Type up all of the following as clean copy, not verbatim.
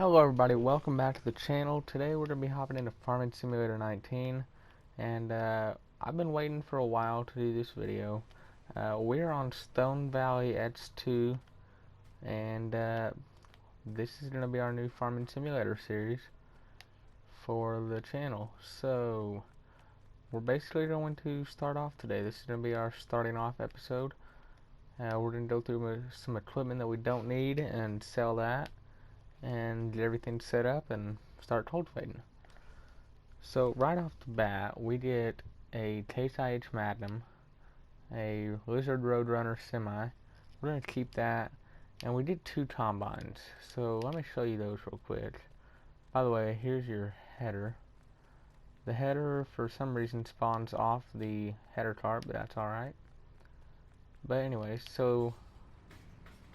Hello everybody, welcome back to the channel. Today we're going to be hopping into Farming Simulator 19, and I've been waiting for a while to do this video. We're on Stone Valley X2, and this is going to be our new Farming Simulator series for the channel. So, we're basically going to start off today. This is going to be our starting off episode. We're going to go through some equipment that we don't need and sell that, and get everything set up and start cultivating. So right off the bat, we get a Case IH Magnum, a Lizard Roadrunner Semi. We're going to keep that, and we did 2 combines. So let me show you those real quick. By the way, here's your header. The header for some reason spawns off the header cart, but that's alright. But anyways, so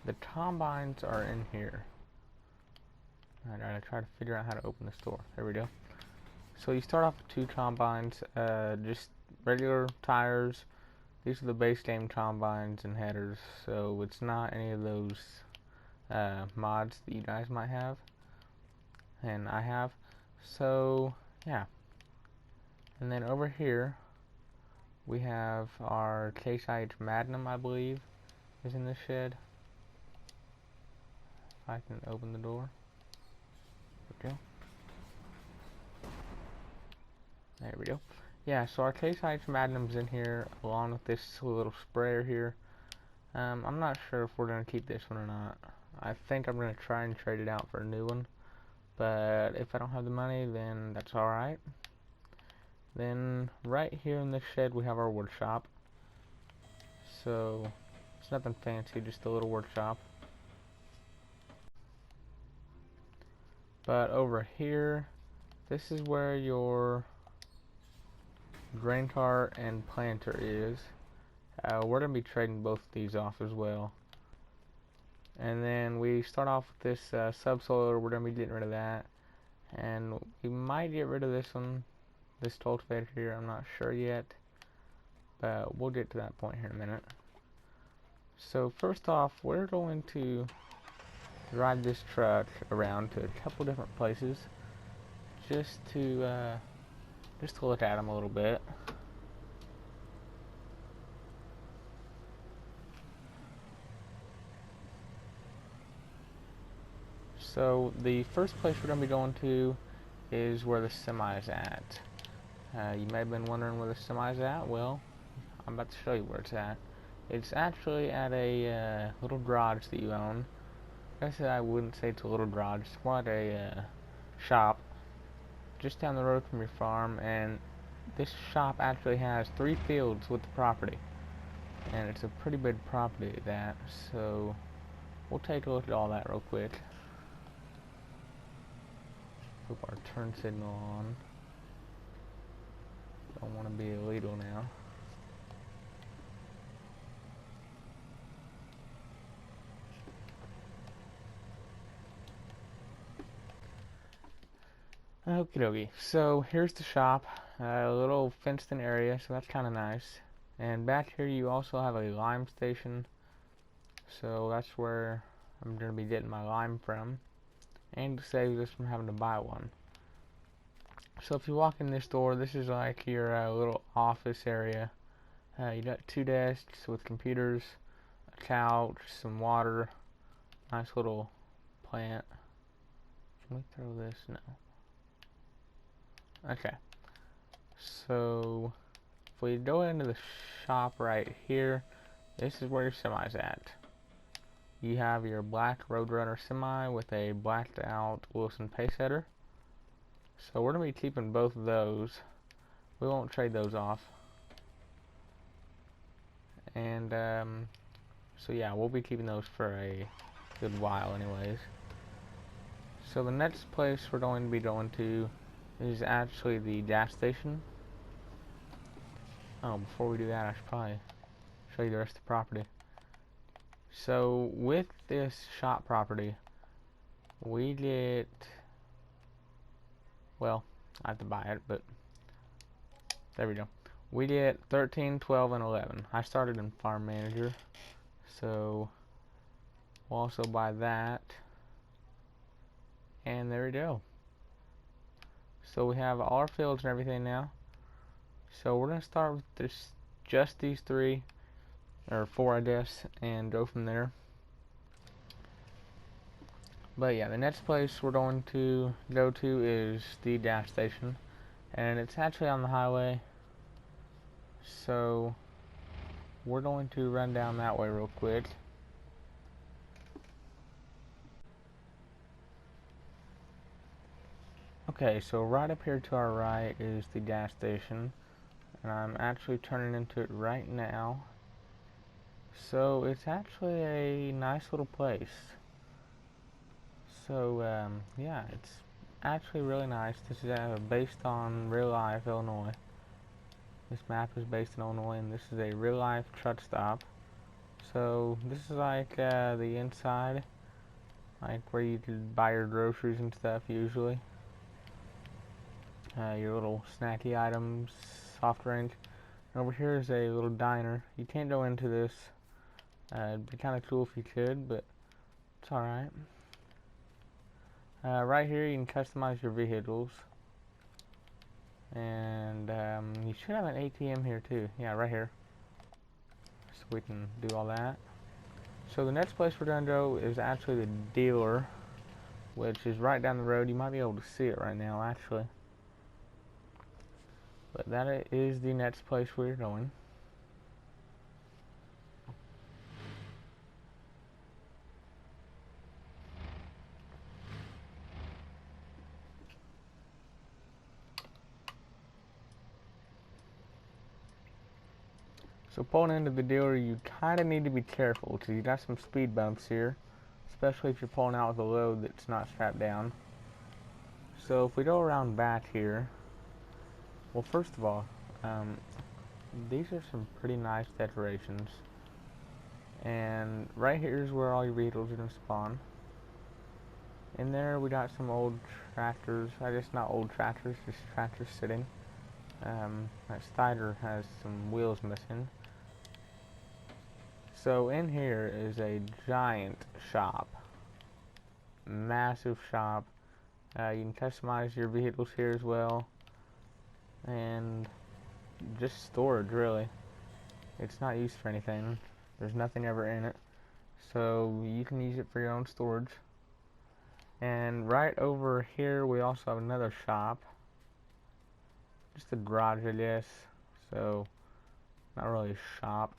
the combines are in here. I'm gonna try to figure out how to open this door. There we go. So you start off with 2 combines, just regular tires. These are the base game combines and headers, so it's not any of those mods that you guys might have, and I have. So yeah. And then over here we have our Case IH Magnum, I believe, is in this shed. If I can open the door. Okay. There we go. Yeah, so our Case IH Magnum's in here along with this little sprayer here. I'm not sure if we're going to keep this one or not. I think I'm going to try and trade it out for a new one. But if I don't have the money, then that's alright. Then right here in this shed we have our workshop. So it's nothing fancy, just a little workshop. But over here, this is where your grain cart and planter is. We're going to be trading both of these off as well. And then we start off with this subsoiler. We're going to be getting rid of that. And we might get rid of this one, this cultivator here. I'm not sure yet. But we'll get to that point here in a minute. So first off, we're going to drive this truck around to a couple different places just to look at them a little bit. So the first place we're going to be going to is where the semi is at. You may have been wondering where the semi is at. Well, I'm about to show you where it's at. It's actually at a little garage that you own. I said I wouldn't say it's a little garage. It's more like a shop just down the road from your farm, and this shop actually has 3 fields with the property, and it's a pretty big property at that. So we'll take a look at all that real quick. Put our turn signal on. Don't want to be illegal now. Okie dokie, so here's the shop, a little fenced in area, so that's kind of nice. And back here you also have a lime station, so that's where I'm going to be getting my lime from, and to save us from having to buy one. So if you walk in this door, this is like your little office area. You got 2 desks with computers, a couch, some water, nice little plant. Can we throw this? No. Okay, so if we go into the shop right here, this is where your semi's at. You have your black Roadrunner semi with a blacked out Wilson pace header. So we're going to be keeping both of those. We won't trade those off. And so yeah, we'll be keeping those for a good while anyways. So the next place we're going to be going to is actually the gas station. Oh, before we do that, I should probably show you the rest of the property. So with this shop property, we get, well, I have to buy it, but there we go. We get 13, 12, and 11. I started in Farm Manager, so we'll also buy that. And there we go. So we have all our fields and everything now. So we're going to start with this, just these 3, or 4 I guess, and go from there. But yeah, the next place we're going to go to is the gas station. And it's actually on the highway. So we're going to run down that way real quick. Okay, so right up here to our right is the gas station, and I'm actually turning into it right now. So it's actually a nice little place. So yeah, it's actually really nice. This is based on real life Illinois. This map is based in Illinois, and this is a real life truck stop. So this is like the inside, like where you can buy your groceries and stuff usually. Your little snacky items, soft drink. And over here is a little diner. You can't go into this. It'd be kind of cool if you could, but it's alright. Right here you can customize your vehicles. And you should have an ATM here too. Yeah, right here. So we can do all that. So the next place we're going to go is actually the dealer, which is right down the road. You might be able to see it right now actually. But that is the next place we're going. So pulling into the dealer, you kind of need to be careful because you got some speed bumps here, especially if you're pulling out with a load that's not strapped down. So if we go around back here, well, first of all, these are some pretty nice decorations. And right here is where all your vehicles are going to spawn. In there we got some old tractors. I guess not old tractors, just tractors sitting. That Steiner has some wheels missing. So in here is a giant shop. Massive shop. You can customize your vehicles here as well. And just storage really. It's not used for anything. There's nothing ever in it. So you can use it for your own storage. And right over here we also have another shop. Just a garage I guess. So not really a shop.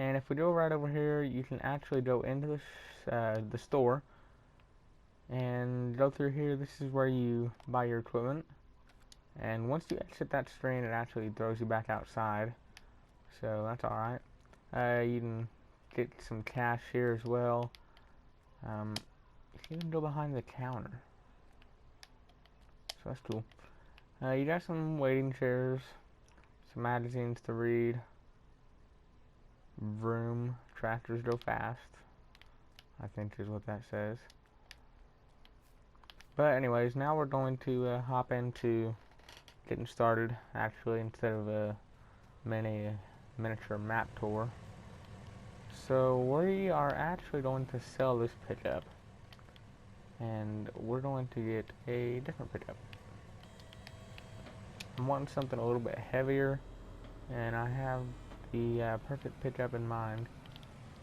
And if we go right over here, you can actually go into the store and go through here. This is where you buy your equipment. And once you exit that screen, it actually throws you back outside. So that's alright. You can get some cash here as well. You can go behind the counter. So that's cool. You got some waiting chairs, some magazines to read. Vroom, tractors go fast, I think is what that says. But anyways, now we're going to hop into getting started, actually, instead of a miniature map tour. So we are actually going to sell this pickup, and we're going to get a different pickup. I'm wanting something a little bit heavier, and I have the perfect pickup in mind,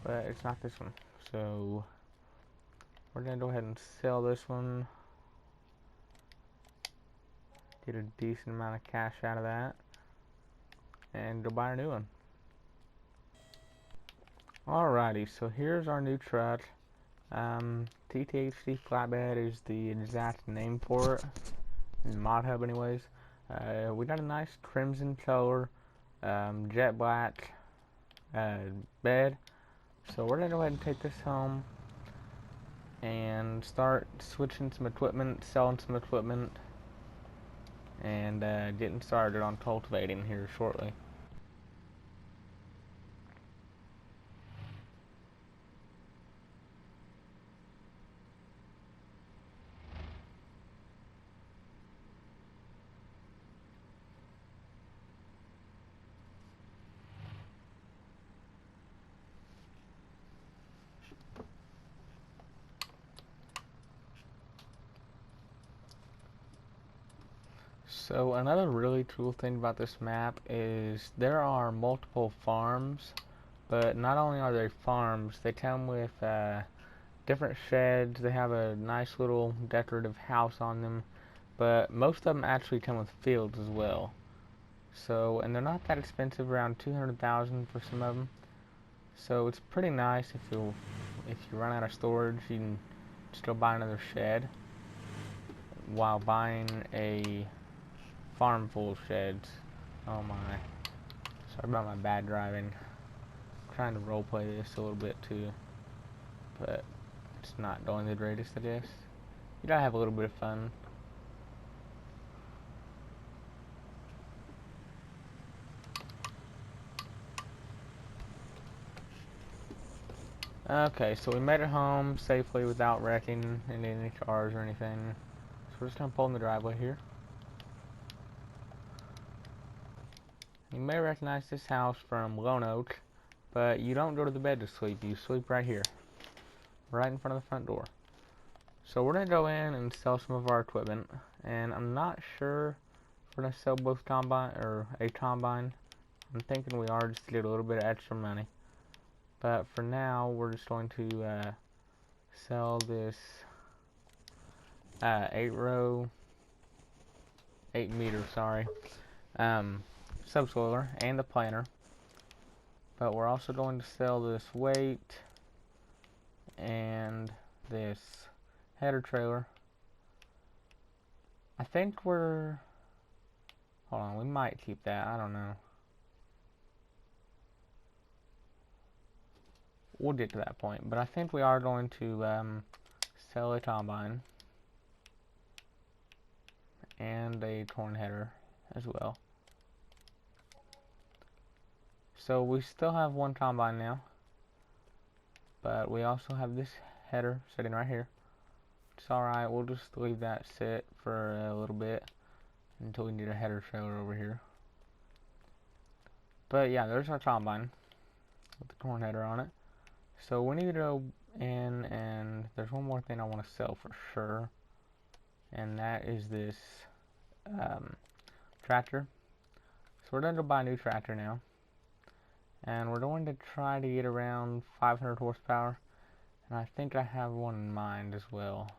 but it's not this one. So we're gonna go ahead and sell this one, get a decent amount of cash out of that, and go buy a new one. Alrighty, so here's our new truck. TTHD Flatbed is the exact name for it in Mod Hub anyways. We got a nice crimson color, jet black bed. So we're gonna go ahead and take this home and start switching some equipment, selling some equipment, and getting started on cultivating here shortly. So another really cool thing about this map is there are multiple farms, but not only are they farms, they come with different sheds. They have a nice little decorative house on them, but most of them actually come with fields as well. So, and they're not that expensive, around 200,000 for some of them. So it's pretty nice if you run out of storage, you can still buy another shed while buying a farm full of sheds. Oh my. Sorry about my bad driving. I'm trying to roleplay this a little bit too, but it's not going the greatest, I guess. You gotta have a little bit of fun. Okay, so we made it home safely without wrecking any cars or anything. So we're just gonna pull in the driveway here. You may recognize this house from Lone Oak, but you don't go to the bed to sleep. You sleep right here, right in front of the front door. So we're gonna go in and sell some of our equipment, and I'm not sure if we're gonna sell both combine or a combine. I'm thinking we are, just to get a little bit of extra money. But for now, we're just going to sell this 8 meter, sorry, subsoiler and the planter. But we're also going to sell this weight and this header trailer. I think hold on, we might keep that, I don't know. We'll get to that point, but I think we are going to sell a combine and a corn header as well. So we still have one combine now, but we also have this header sitting right here. It's alright, we'll just leave that sit for a little bit until we need a header trailer over here. But yeah, there's our combine with the corn header on it. So we need to go in, and there's one more thing I want to sell for sure, and that is this tractor. So we're going to go buy a new tractor now, and we're going to try to get around 500 horsepower, and I think I have one in mind as well.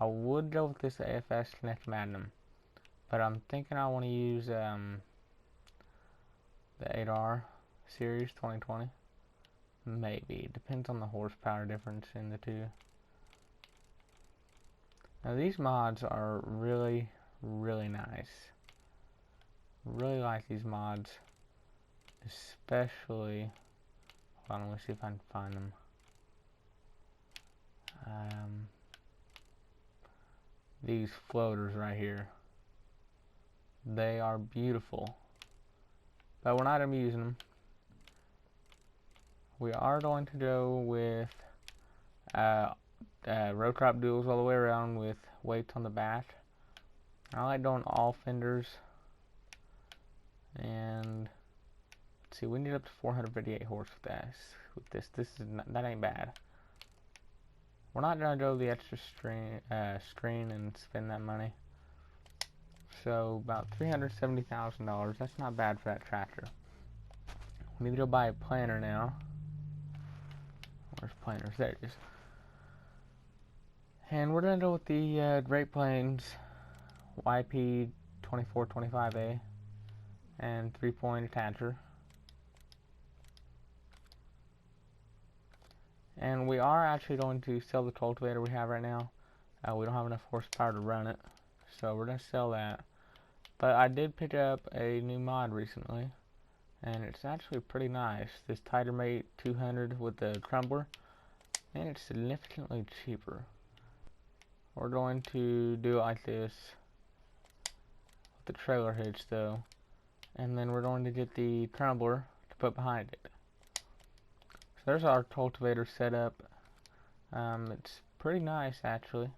I would go with this AFS Connect Magnum, but I'm thinking I want to use the 8R series 2020. Maybe. Depends on the horsepower difference in the two. Now these mods are really, really nice. Really like these mods. Especially... Hold on, let me see if I can find them. These floaters right here. They are beautiful. But we're not going to be using them. We are going to go with row crop duals all the way around with weights on the back. I like doing all fenders. And let's see, we need up to 458 horse with this. That ain't bad. We're not gonna go the extra screen and spend that money. So about $370,000. That's not bad for that tractor. We need to go buy a planter now. Where's planters? There it is. And we're gonna go with the Great Plains YP 2425A and 3-point attacher. And we are actually going to sell the cultivator we have right now. We don't have enough horsepower to run it, so we're gonna sell that. But I did pick up a new mod recently, and it's actually pretty nice. This Tigermate 200 with the crumbler, and it's significantly cheaper. We're going to do it like this with the trailer hitch though, and then we're going to get the crumbler to put behind it. So there's our cultivator setup. It's pretty nice actually.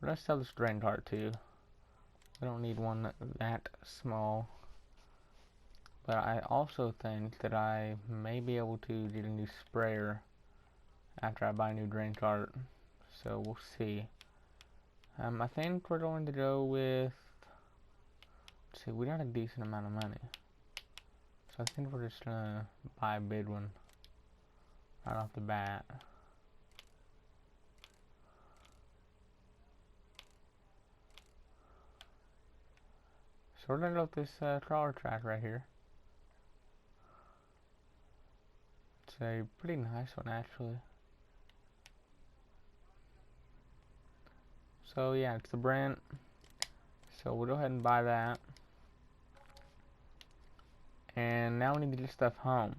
We're gonna sell this grain cart too. We don't need one that small. But I also think that I may be able to get a new sprayer after I buy a new grain cart. So we'll see. I think we're going to go with see, we got a decent amount of money. So I think we're just gonna buy a big one right off the bat. So we're gonna go with this crawler track right here. It's a pretty nice one actually. So yeah, it's the Brent. So we'll go ahead and buy that. And now we need to get stuff home.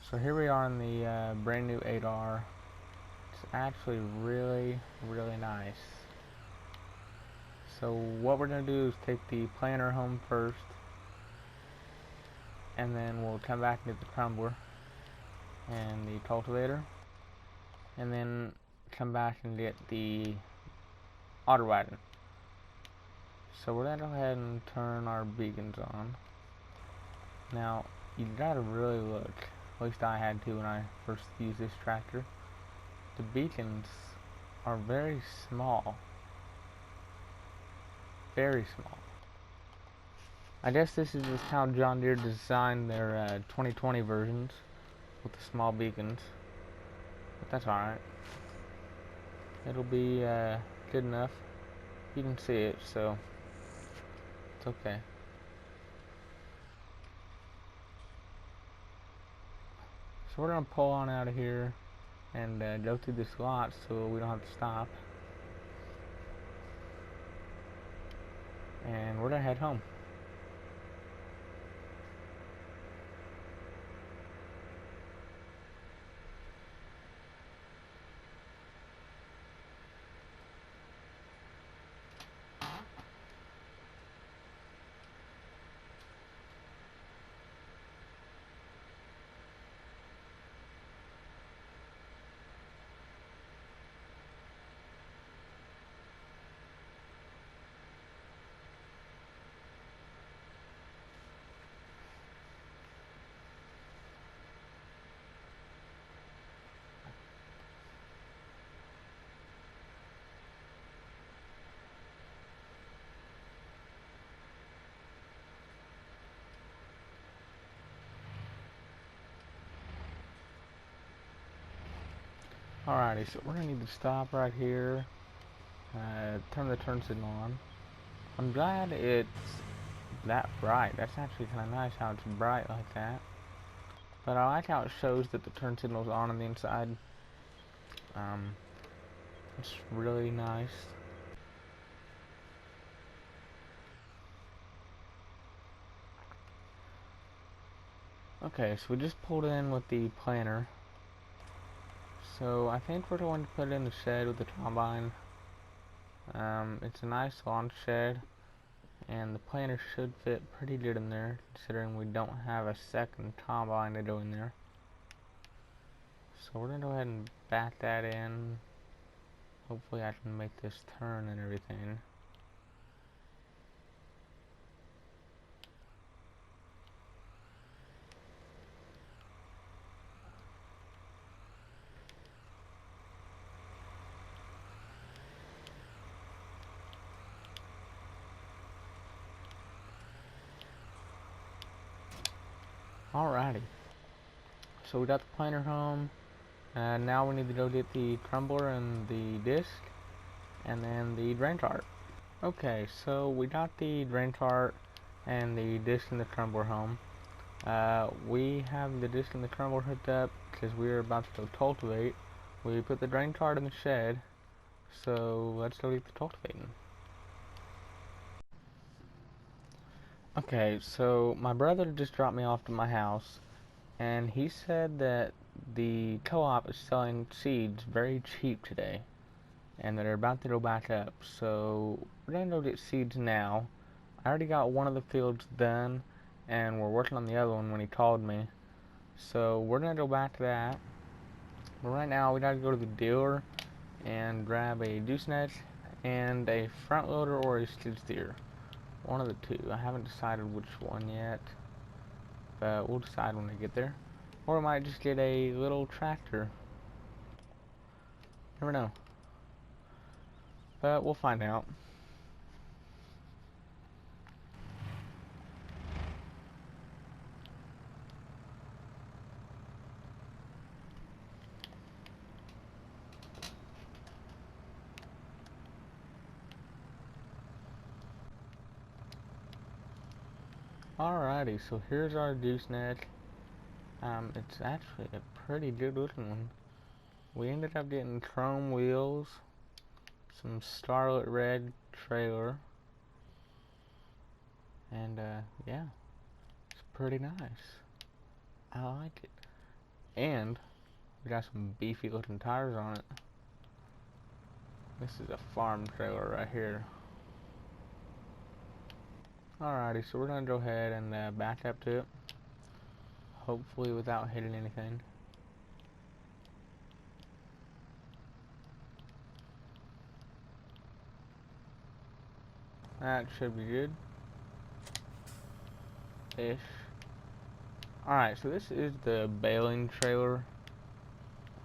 So here we are in the brand new 8R. It's actually really, really nice. So what we're going to do is take the planter home first. And then we'll come back and get the crumbler and the cultivator. And then come back and get the auto wagon. So we're going to go ahead and turn our beacons on. Now, you gotta really look. At least I had to when I first used this tractor. The beacons are very small. Very small. I guess this is just how John Deere designed their 2020 versions with the small beacons. But that's alright. It'll be good enough. You can see it, so it's okay. So we're going to pull on out of here and go through this lot so we don't have to stop. And we're going to head home. Alrighty, so we're going to need to stop right here, turn the turn signal on. I'm glad it's that bright. That's actually kind of nice how it's bright like that. But I like how it shows that the turn signal's on the inside. It's really nice. Okay, so we just pulled in with the planter. So I think we're going to put it in the shed with the combine. It's a nice launch shed, and the planter should fit pretty good in there, considering we don't have a second combine to go in there. So we're going to go ahead and back that in. Hopefully I can make this turn and everything. Alrighty. So we got the planter home. Now we need to go get the crumbler and the disc, and then the drain cart. Okay, so we got the drain cart and the disc and the crumbler home. We have the disc and the crumbler hooked up because we are about to go cultivate. We put the drain cart in the shed, so let's go get the cultivating. Okay, so my brother just dropped me off to my house, and he said that the co-op is selling seeds very cheap today, and they're about to go back up. So we're gonna go get seeds now. I already got one of the fields done, and we're working on the other one when he called me. So we're gonna go back to that. But right now we gotta go to the dealer and grab a juice net and a front loader or a skid steer. One of the two. I haven't decided which one yet, but we'll decide when we get there. Or I might just get a little tractor. Never know. but we'll find out. Alrighty, so here's our gooseneck. It's actually a pretty good looking one. We ended up getting chrome wheels, some scarlet red trailer, and yeah, it's pretty nice. I like it. And we got some beefy looking tires on it. This is a farm trailer right here. Alrighty, so we're gonna go ahead and back up to it, hopefully without hitting anything. That should be good. Ish. Alright, so this is the baling trailer.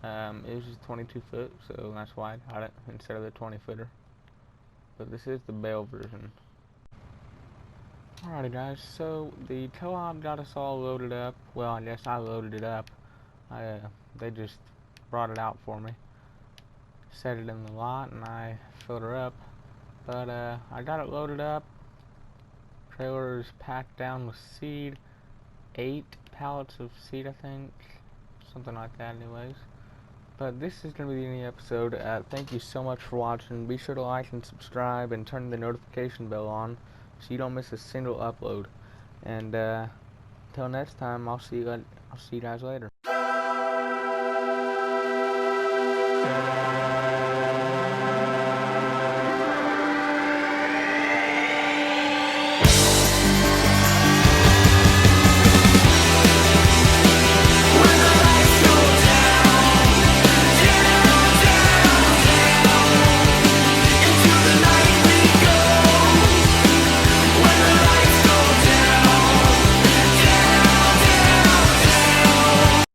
It was just 22 foot, so that's why I got it instead of the 20 footer. But this is the bale version. Alrighty guys, so the co-op got us all loaded up. Well, I guess I loaded it up. They just brought it out for me. Set it in the lot and I filled her up. But I got it loaded up. Trailer is packed down with seed. 8 pallets of seed, I think. Something like that anyways. But this is going to be the end of the episode. Thank you so much for watching. Be sure to like and subscribe and turn the notification bell on so you don't miss a single upload. And until next time, I'll see you guys later.